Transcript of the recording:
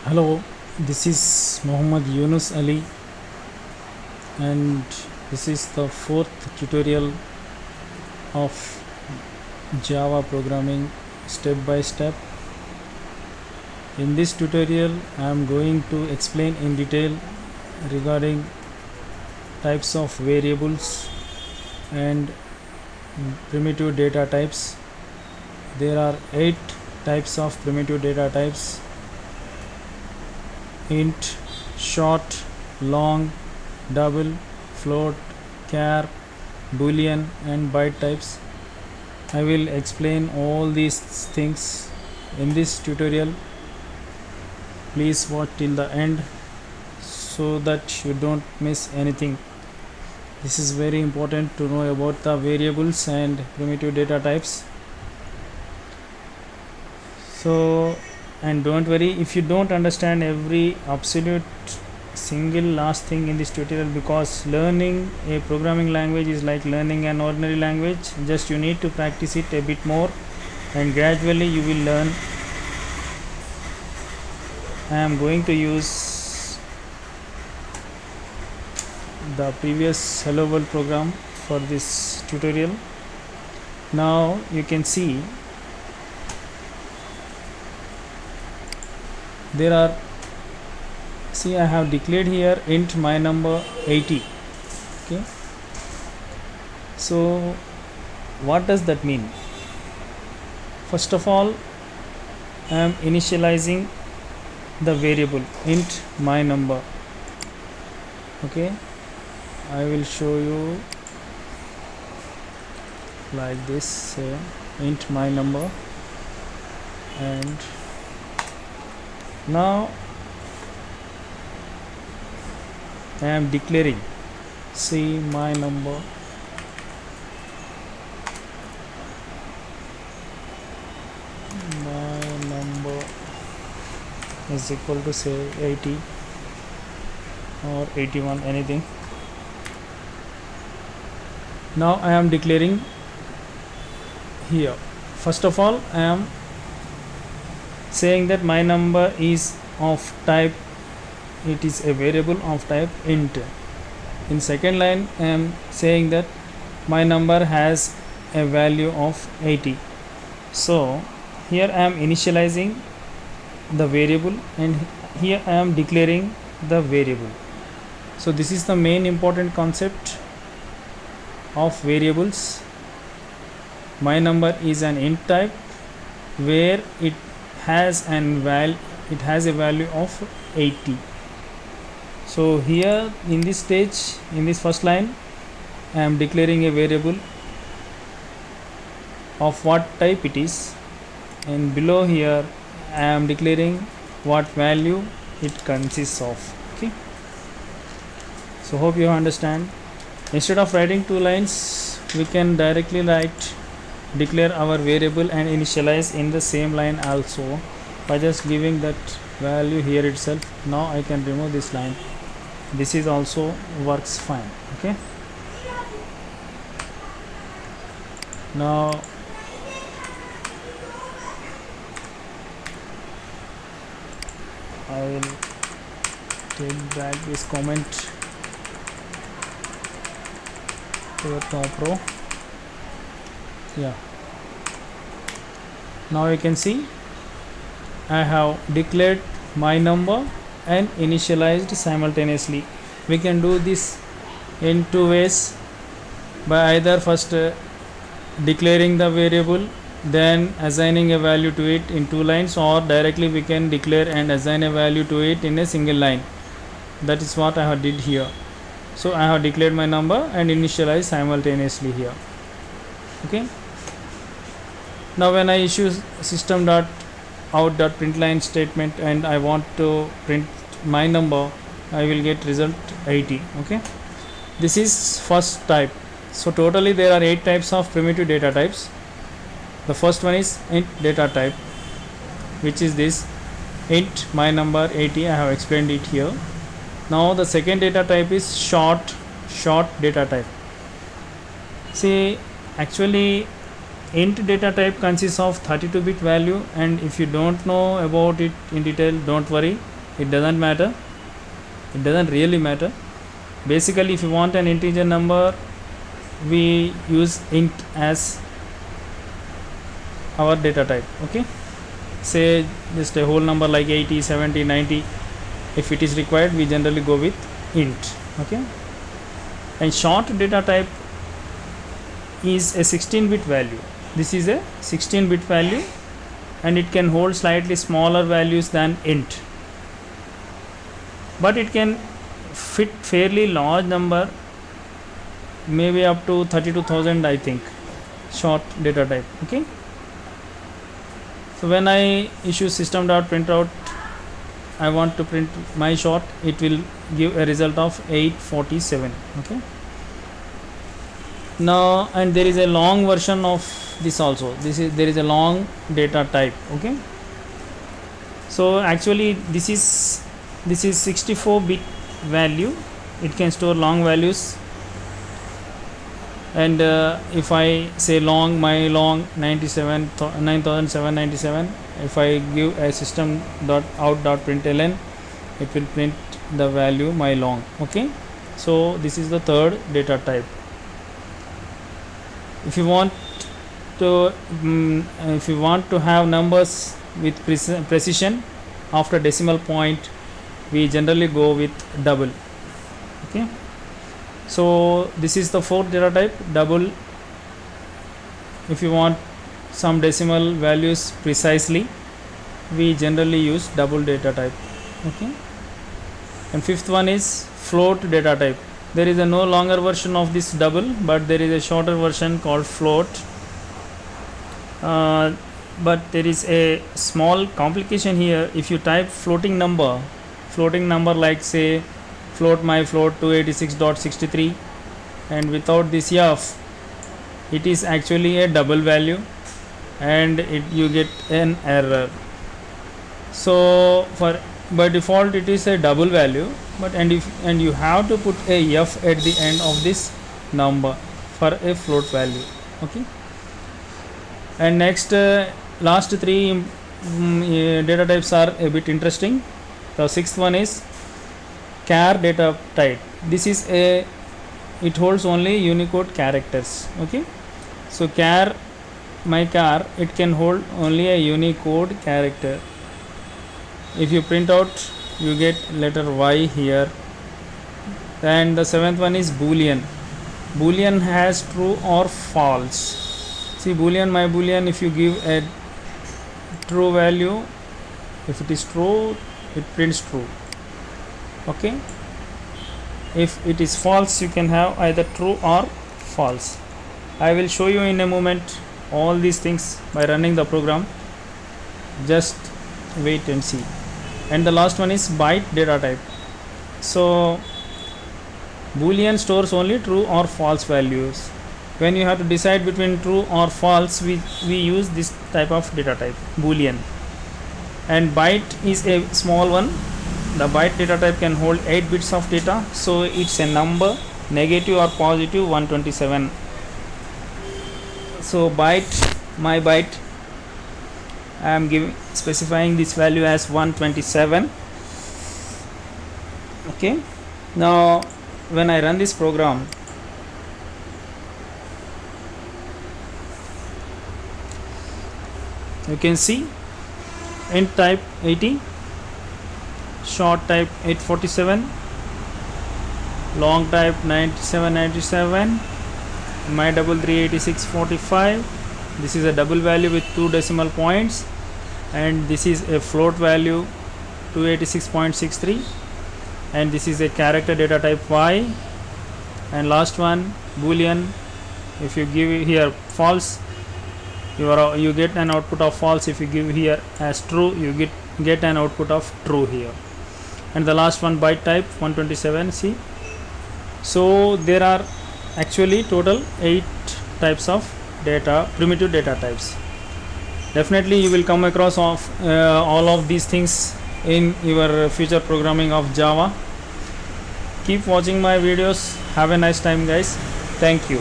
Hello, this is Muhammad Yunus Ali, and this is the fourth tutorial of Java programming step by step. In this tutorial, I am going to explain in detail regarding types of variables and primitive data types. There are 8 types of primitive data types: int, short, long, double, float, char, boolean and byte types. I will explain all these things in this tutorial. Please watch till the end so that you don't miss anything. This is very important to know about the variables and primitive data types. And don't worry if you don't understand every absolute single last thing in this tutorial, because learning a programming language is like learning an ordinary language. Just you need to practice it a bit more and gradually you will learn. I am going to use the previous Hello World program for this tutorial. Now you can see there are, I have declared here int my number 80. Okay, so what does that mean? First of all, I am initializing the variable int my number. Okay, I will show you like this, say int my number, and now I am declaring see my number is equal to say 80 or 81, anything. Now I am declaring here, first of all I am saying that my number is of type, it is a variable of type int. In second line I am saying that my number has a value of 80. So here I am initializing the variable and here I am declaring the variable. So this is the main important concept of variables. My number is an int type where it has a value of 80. So here in this stage, in this first line, I am declaring a variable of what type it is, and below here I am declaring what value it consists of. Okay, so hope you understand. Instead of writing 2 lines, we can directly declare our variable and initialize in the same line also by just giving that value here itself. Now I can remove this line. This is also works fine. Okay, now I will take back this comment to the top row. Yeah, now you can see I have declared my number and initialized simultaneously. We can do this in 2 ways, by either first declaring the variable then assigning a value to it in 2 lines, or directly we can declare and assign a value to it in a single line. That is what I have did here. So I have declared my number and initialized simultaneously here. Okay, now when I issue system.out.println statement and I want to print my number, I will get result 80. Okay, this is first type. So totally there are 8 types of primitive data types. The first one is int data type, which is this int my number 80. I have explained it here. Now the second data type is short data type. See, actually int data type consists of 32-bit value, and if you don't know about it in detail, don't worry, it doesn't matter, it doesn't really matter. Basically, if you want an integer number, we use int as our data type. Okay, say just a whole number like 80, 70, 90. If it is required, we generally go with int. Okay, and short data type is a 16-bit value. This is a 16-bit value, and it can hold slightly smaller values than int, but it can fit fairly large number, maybe up to 32,000, I think, short data type. Okay, so when I issue system.printout, I want to print my short, it will give a result of 847. Okay, now, and there is a long version of this also. There is a long data type. Okay, so actually this is 64-bit value. It can store long values, and if I say long, my long 9797, if I give a system.out.println, it will print the value my long. Okay, so this is the third data type. If you want to have numbers with precision after decimal point, we generally go with double. Okay, so this is the fourth data type, double. If you want some decimal values precisely, we generally use double data type. Okay, and fifth one is float data type. There is a no longer version of this double, but there is a shorter version called float. But there is a small complication here. If you type floating number like say float my float 286.63, and without this f, it is actually a double value, and you get an error. So by default it is a double value, but and you have to put a f at the end of this number for a float value. Okay, and next last three data types are a bit interesting. The sixth one is char data type. This is it holds only Unicode characters. Okay, so my char, it can hold only a Unicode character. If you print out, you get letter Y here. And the seventh one is Boolean. Boolean has true or false. See, Boolean, my Boolean, if you give a true value, if it is true, it prints true. Okay, if it is false, you can have either true or false. I will show you in a moment all these things by running the program. Just wait and see. And the last one is byte data type. So Boolean stores only true or false values. When you have to decide between true or false, we use this type of data type, Boolean. And byte is a small one. The byte data type can hold 8 bits of data, so it's a number, negative or positive 127. So my byte, I am specifying this value as 127. Okay, now when I run this program, you can see int type 80, short type 847, long type 9797, my double 38645. This is a double value with 2 decimal points, and this is a float value 286.63, and this is a character data type Y. And last one, Boolean. If you give here false, you get an output of false. If you give here as true, you get an output of true here. And the last one, byte type 127. See, so there are actually total 8 types of primitive data types. Definitely you will come across all of these things in your future programming of Java. Keep watching my videos. Have a nice time, guys. Thank you.